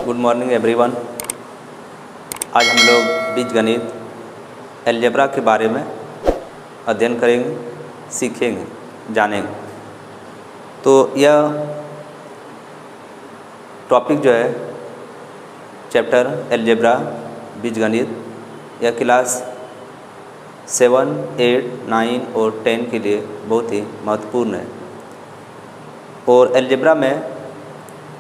Good morning everyone. आज हम लोग बीजगणित अलजेब्रा के बारे में अध्ययन करेंगे, सीखेंगे, जानेंगे। तो यह टॉपिक जो है चैप्टर अलजेब्रा बीजगणित, यह क्लास 7, 8, 9 और 10 के लिए बहुत ही महत्वपूर्ण है। और अलजेब्रा में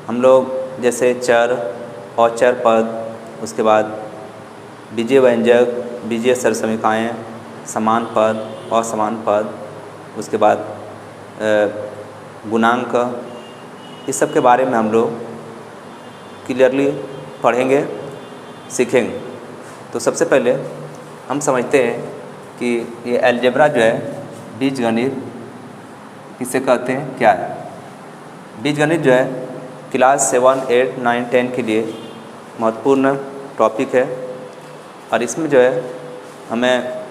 हम लोग जैसे चर और चर पद, उसके बाद बीजीय व्यंजक, बीजीय सरसमीकाएँ, समान पद, असमान पद, उसके बाद गुणांक, इस सब के बारे में हम लोग क्लियरली पढ़ेंगे, सीखेंगे। तो सबसे पहले हम समझते हैं कि ये अलजेब्रा जो है बीजगणित किसे कहते हैं, क्या है। बीजगणित जो है क्लास 7, 8, 9, 10 के लिए महत्वपूर्ण टॉपिक है और इसमें जो है हमें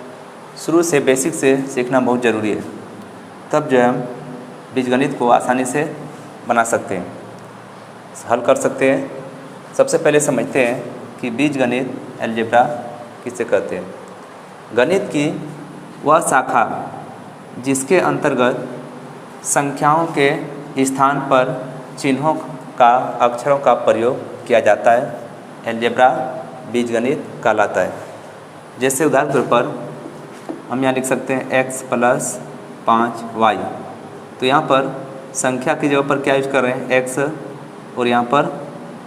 शुरू से बेसिक से सीखना बहुत ज़रूरी है, तब जो है हम बीजगणित को आसानी से बना सकते हैं, हल कर सकते हैं। सबसे पहले समझते हैं कि बीजगणित अलजेब्रा किसे कहते हैं। गणित की वह शाखा जिसके अंतर्गत संख्याओं के स्थान पर चिन्हों का, अक्षरों का प्रयोग किया जाता है, अलजेब्रा बीजगणित कहलाता है। जैसे उदाहरण के तौर पर हम यहाँ लिख सकते हैं x + 5y। तो यहाँ पर संख्या की जगह पर क्या यूज कर रहे हैं, x, और यहाँ पर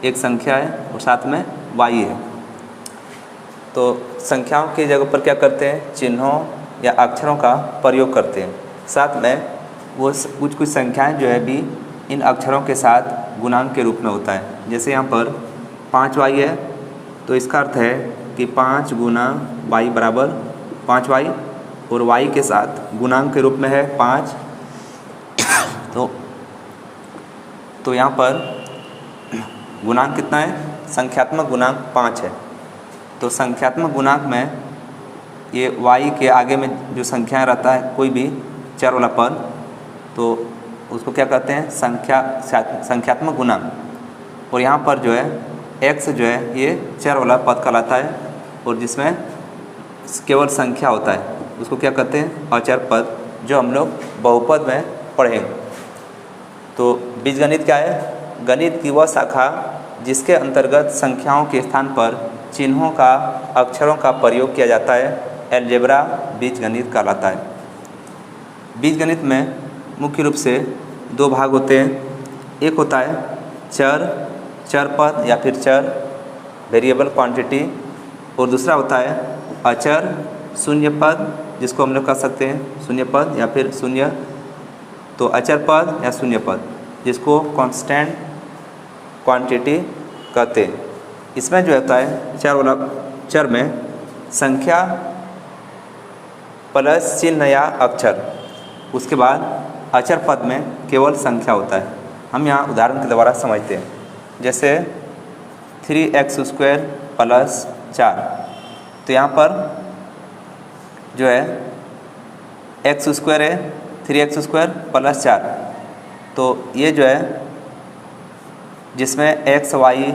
एक संख्या है और साथ में y है। तो संख्याओं की जगह पर क्या करते हैं, चिन्हों या अक्षरों का प्रयोग करते हैं। साथ में वो कुछ संख्याएं जो है भी इन अक्षरों के साथ गुणांक के रूप में होता है। जैसे यहाँ पर 5y है, तो इसका अर्थ है कि 5 गुना y बराबर 5y, और y के साथ गुणांक के रूप में है 5। तो यहाँ पर गुणांक कितना है, संख्यात्मक गुणांक 5 है। तो संख्यात्मक गुणांक में ये y के आगे में जो संख्या रहता है, कोई भी चर वाला पद, तो उसको क्या कहते हैं, संख्यात्मक गुणांक। और यहाँ पर जो है x जो है ये चर वाला पद कहलाता है, और जिसमें केवल संख्या होता है उसको क्या कहते हैं, अचर पद, जो हम लोग बहुपद में पढ़ेंगे। तो बीजगणित क्या है, गणित की वह शाखा जिसके अंतर्गत संख्याओं के स्थान पर चिन्हों का, अक्षरों का प्रयोग किया जाता है, अलजेब्रा बीजगणित कहलाता है। बीजगणित में मुख्य रूप से 2 भाग होते हैं। एक होता है चर पद या फिर चर, वेरिएबल क्वांटिटी, और दूसरा होता है अचर, शून्य पद, जिसको हम लोग कह सकते हैं शून्य पद या फिर शून्य। तो अचर पद या शून्य पद, जिसको कांस्टेंट क्वांटिटी कहते हैं। इसमें जो होता है चर में संख्या प्लस चिन्ह या अक्षर, उसके बाद अचर पद में केवल संख्या होता है। हम यहाँ उदाहरण के द्वारा समझते हैं। जैसे 3x² + 4, तो यहाँ पर जो है x² है, 3x² + 4। तो ये जो है जिसमें x, y,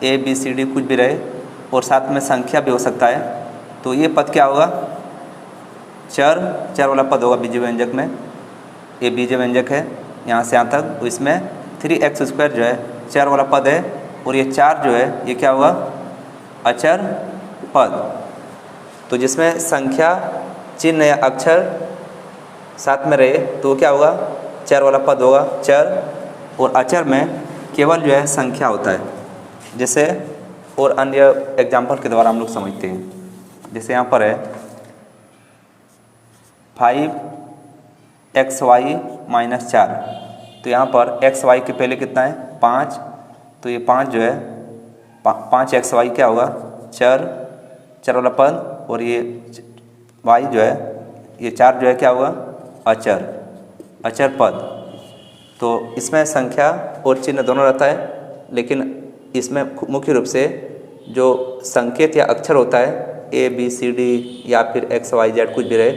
a, b, c, d कुछ भी रहे और साथ में संख्या भी हो सकता है, तो ये पद क्या होगा, चर वाला पद होगा बीजीय व्यंजक में। ये बीजीय व्यंजक है यहाँ से यहाँ तक। तो इसमें 3x² जो है चर वाला पद है, और ये 4 जो है ये क्या होगा, अचर पद। तो जिसमें संख्या, चिन्ह या अक्षर साथ में रहे तो क्या होगा, चर वाला पद होगा चर, और अचर में केवल जो है संख्या होता है। जैसे और अन्य एग्जाम्पल के द्वारा हम लोग समझते हैं। जैसे यहाँ पर है 5xy - 4, तो यहाँ पर xy के पहले कितना है, 5। तो ये 5 जो है 5xy क्या होगा, चर वाला पद, और ये y जो है ये 4 जो है क्या होगा, अचर पद। तो इसमें संख्या और चिन्ह दोनों रहता है, लेकिन इसमें मुख्य रूप से जो संकेत या अक्षर होता है, a, b, c, d या फिर x, y, z कुछ भी रहे,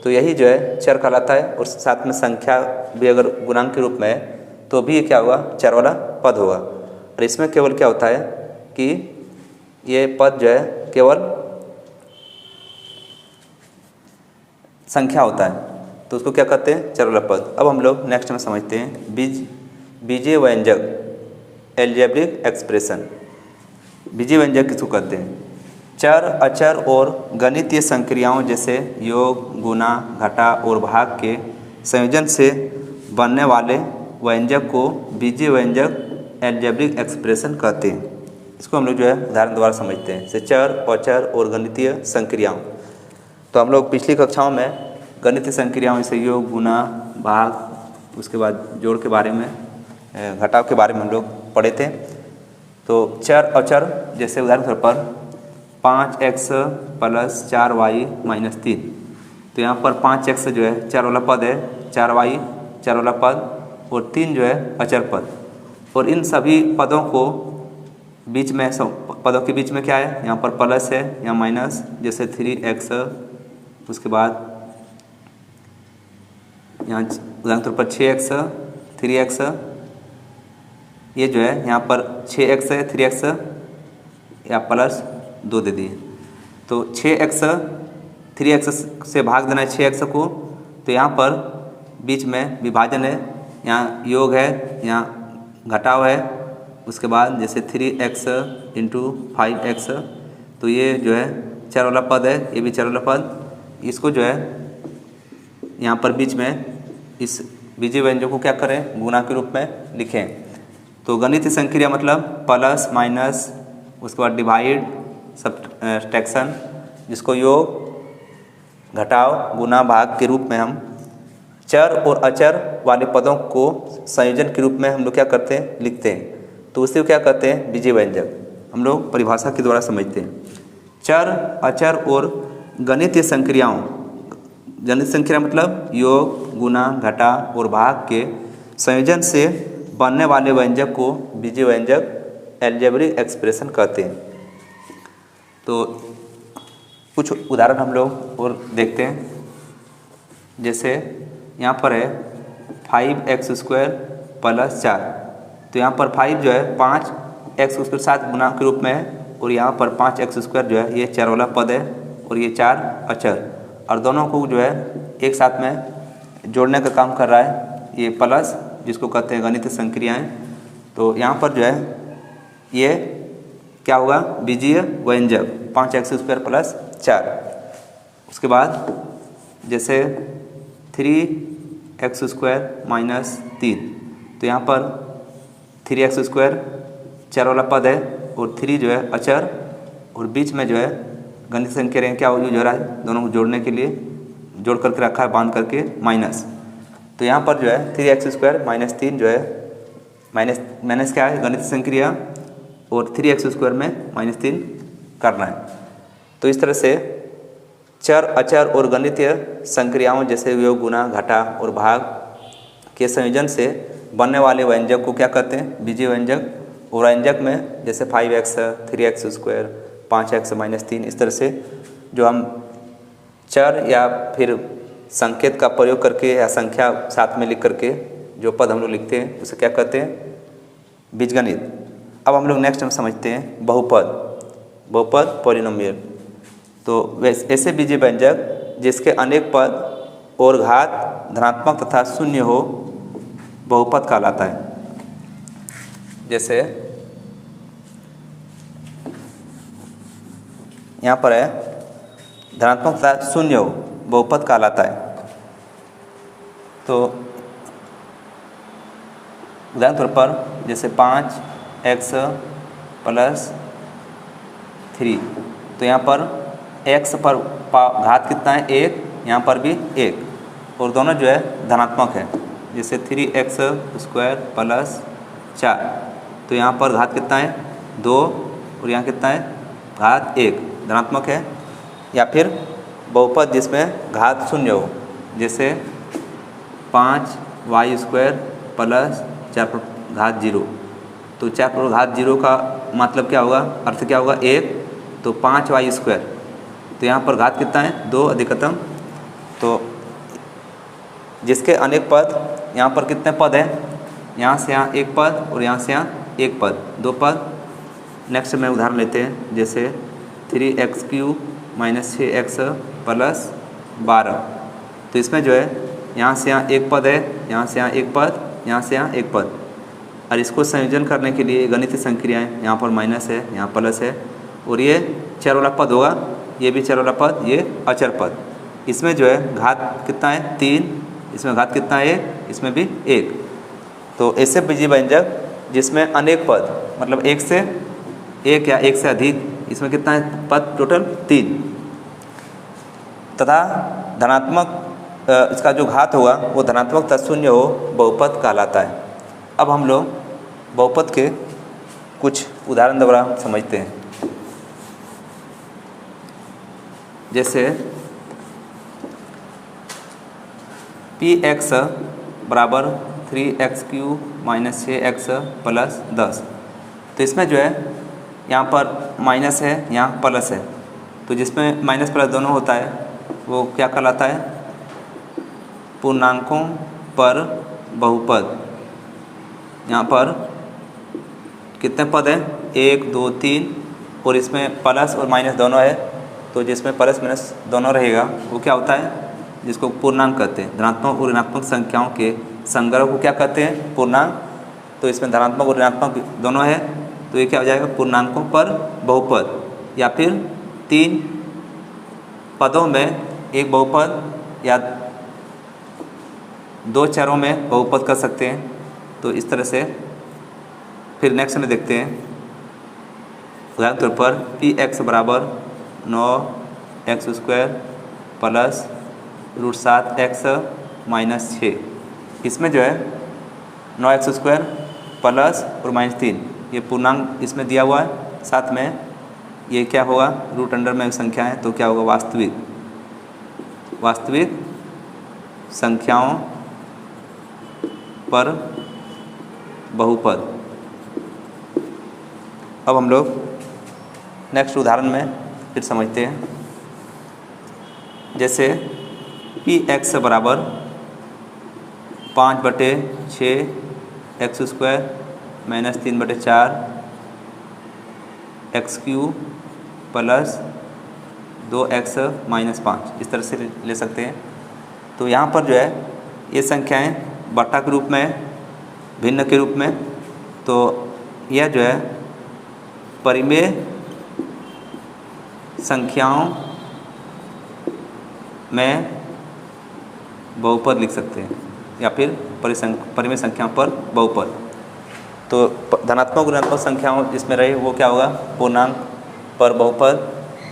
तो यही जो है चर कहलाता है। और साथ में संख्या भी अगर गुणांक के रूप में है तो भी क्या होगा, चर वाला पद होगा। और इसमें केवल क्या होता है कि ये पद जो है केवल संख्या होता है, तो उसको क्या कहते हैं, चरवाला पद। अब हम लोग नेक्स्ट में समझते हैं बीजीय व्यंजक एल्जेब्रिक एक्सप्रेशन। बीजीय व्यंजक किसको कहते हैं? चर, अचर और गणितीय संक्रियाओं जैसे योग, गुणा, घटा और भाग के संयोजन से बनने वाले व्यंजक को बीजीय व्यंजक एल्जेब्रिक एक्सप्रेशन कहते हैं। इसको हम लोग जो है उदाहरण द्वारा समझते हैं, जैसे चर, अचर और गणितीय संक्रियाओं। तो हम लोग पिछली कक्षाओं में गणितीय संक्रियाओं जैसे योग, गुणा, भाग, उसके बाद जोड़ के बारे में, घटाव के बारे में हम लोग पढ़े थे। तो चर, अचर जैसे उदाहरण के तौर पर 5x + 4y - 3, तो यहाँ पर 5x जो है चर वाला पद है, 4y चर वाला पद और 3 जो है अचर पद। और इन सभी पदों को बीच में, पदों के बीच में क्या है, यहाँ पर प्लस है, यहाँ माइनस, जैसे 3x, उसके बाद यहाँ उदाहरण के तौर पर 6x, 3x, ये जो है यहाँ पर 6x है, 3x या प्लस 2 दे दिए। तो 6x 3x से भाग देना है 6x को, तो यहाँ पर बीच में विभाजन है, यहाँ योग है, यहाँ घटाव है, उसके बाद जैसे 3x × 5x, तो ये जो है चर वाला पद है, ये भी चर वाला पद। इसको जो है यहाँ पर बीच में इस बीजीय व्यंजक को क्या करें, गुणा के रूप में लिखें। तो गणितीय संक्रिया मतलब प्लस, माइनस, उसके बाद डिवाइड, सब्ट्रैक्शन, जिसको योग, घटाव, गुणा, भाग के रूप में हम चर और अचर वाले पदों को संयोजन के रूप में हम लोग क्या करते हैं, लिखते हैं। तो उसे क्या कहते हैं, बीजीय व्यंजक। हम लोग परिभाषा के द्वारा समझते हैं। चर, अचर और गणितीय संक्रियाओं, गणितीय संक्रिया मतलब योग, गुणा, घटा और भाग के संयोजन से बनने वाले व्यंजक को बीजीय व्यंजक एल्जेब्रिक एक्सप्रेशन कहते हैं। तो कुछ उदाहरण हम लोग और देखते हैं, जैसे यहाँ पर है 5x² + 4, तो यहाँ पर 5 जो है 5x उसके साथ गुणा के रूप में है, और यहाँ पर 5x² जो है ये चर वाला पद है, और ये 4 अचर, और दोनों को जो है एक साथ में जोड़ने का काम कर रहा है ये प्लस, जिसको कहते हैं गणितीय संक्रियाएं। तो यहाँ पर जो है ये क्या होगा, बीजीय व्यंजक 5x² + 4। उसके बाद जैसे 3x² - 3, तो यहाँ पर 3x² चर वाला पद है, और 3 जो है अचर, और बीच में जो है गणितीय संक्रियाएं क्या यूज हो रहा है, दोनों को जोड़ने के लिए जोड़ करके रखा है, बांध करके माइनस। तो यहाँ पर जो है 3x² - 3 जो है माइनस क्या है, गणितीय संक्रिया, और 3x² में -3 करना है। तो इस तरह से चर, अचर और गणितीय संक्रियाओं जैसे योग, गुणा, घटा और भाग के संयोजन से बनने वाले व्यंजक को क्या कहते हैं, बीजीय व्यंजक। और व्यंजक में जैसे 5x, 3x², 5x - 3, इस तरह से जो हम चर या फिर संकेत का प्रयोग करके या संख्या साथ में लिख करके जो पद हम लोग लिखते हैं उसे क्या कहते हैं, बीजगणित। अब हम लोग नेक्स्ट में समझते हैं बहुपद पॉलिनोमियल। तो ऐसे बीजीय व्यंजक जिसके अनेक पद और घात धनात्मक तथा शून्य हो बहुपद कहलाता है। जैसे यहाँ पर है धनात्मक तथा शून्य हो बहुपद कहलाता है। तो उदाहरण तौर पर जैसे 5x + 3, तो यहाँ पर x पर घात कितना है, 1, यहाँ पर भी 1, और दोनों जो है धनात्मक है। जैसे 3x² + 4, तो यहाँ पर घात कितना है, 2, और यहाँ कितना है, घात 1, धनात्मक है। या फिर बहुपद जिसमें घात शून्य हो, जैसे 5y² + 4 पर घात 0, तो 4 पर घात 0 का मतलब क्या होगा, अर्थ क्या होगा, 1, तो 5y², तो यहाँ पर घात कितना है, 2 अधिकतम। तो जिसके अनेक पद, यहाँ पर कितने पद हैं, यहाँ से यहाँ 1 पद और यहाँ से यहाँ एक पद, दो पद। नेक्स्ट में उदाहरण लेते हैं, जैसे 3x³ माइनस 6x प्लस 12। तो इसमें जो है यहाँ से यहाँ एक पद है, यहाँ से यहाँ एक पद, यहाँ से यहाँ एक पद, और इसको संयोजन करने के लिए गणितीय संक्रियाएँ, यहाँ पर माइनस है, यहाँ प्लस है, और ये चर वाला पद होगा, ये भी चर वाला पद, ये अचर पद। इसमें जो है घात कितना है 3, इसमें घात कितना है 1, इसमें भी 1। तो ऐसे बीजीय व्यंजक जिसमें अनेक पद, मतलब एक से एक या एक से अधिक, इसमें कितना है पद टोटल 3, तथा धनात्मक इसका जो घात होगा वो धनात्मक तत्शून्य हो, बहुपद कहलाता है। अब हम लोग बहुपद के कुछ उदाहरण द्वारा समझते हैं। जैसे px बराबर 3x³ माइनस 6x प्लस 10। तो इसमें जो है यहाँ पर माइनस है, यहाँ प्लस है, तो जिसमें माइनस प्लस दोनों होता है वो क्या कहलाता है, पूर्णांकों पर बहुपद। यहाँ पर कितने पद हैं, 1 2 3, और इसमें प्लस और माइनस दोनों है, तो जिसमें प्लस माइनस दोनों रहेगा वो क्या होता है, जिसको पूर्णांक कहते हैं। धनात्मक और ऋणात्मक संख्याओं के संग्रह को क्या कहते हैं, पूर्णांक। तो इसमें धनात्मक और ऋणात्मक दोनों है, तो ये क्या हो जाएगा, पूर्णांकों पर बहुपद, या फिर 3 पदों में एक बहुपद या 2 चरों में बहुपद कर सकते हैं। तो इस तरह से फिर नेक्स्ट में देखते हैं, उदाहरण तौर पर px बराबर 9x² प्लस √7x माइनस 6। इसमें जो है 9x² प्लस और माइनस 3, ये पूर्णांक इसमें दिया हुआ है, साथ में ये क्या होगा, रूट अंडर में संख्या है, तो क्या होगा, वास्तविक संख्याओं पर बहुपद। अब हम लोग नेक्स्ट उदाहरण में फिर समझते हैं। जैसे px बराबर 5/6 minus 3/4 x³ plus 2x minus 5, इस तरह से ले सकते हैं। तो यहाँ पर जो है ये संख्याएं बट्टा के रूप में, भिन्न के रूप में, तो यह जो है परिमेय संख्याओं में बहुपद लिख सकते हैं, या फिर परिमेय संख्याओं पर बहुपद। तो धनात्मक ऋणात्मक संख्याओं जिसमें रहे वो क्या होगा, पूर्णांक पर बहुपद।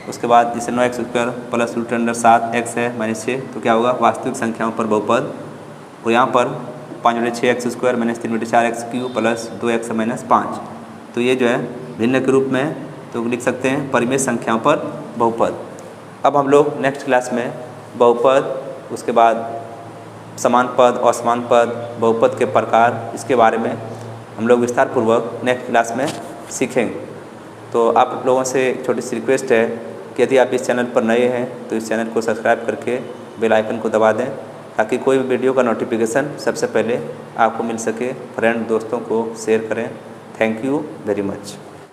उसके बाद जैसे 9x² प्लस √7x है माइनस 6, तो क्या होगा, वास्तविक संख्याओं पर बहुपद। और यहाँ पर 5/6x² minus 3/4x³ plus 2x minus 5, तो ये जो है भिन्न के रूप में, तो लिख सकते हैं परिमेय संख्याओं पर बहुपद। अब हम लोग नेक्स्ट क्लास में बहुपद, उसके बाद समान पद, असमान पद, बहुपद के प्रकार, इसके बारे में हम लोग विस्तार पूर्वक नेक्स्ट क्लास में सीखेंगे। तो आप लोगों से छोटी सी रिक्वेस्ट है कि यदि आप इस चैनल पर नए हैं तो इस चैनल को सब्सक्राइब करके बेल आइकन को दबा दें, ताकि कोई भी वीडियो का नोटिफिकेशन सबसे पहले आपको मिल सके। फ्रेंड दोस्तों को शेयर करें। Thank you very much.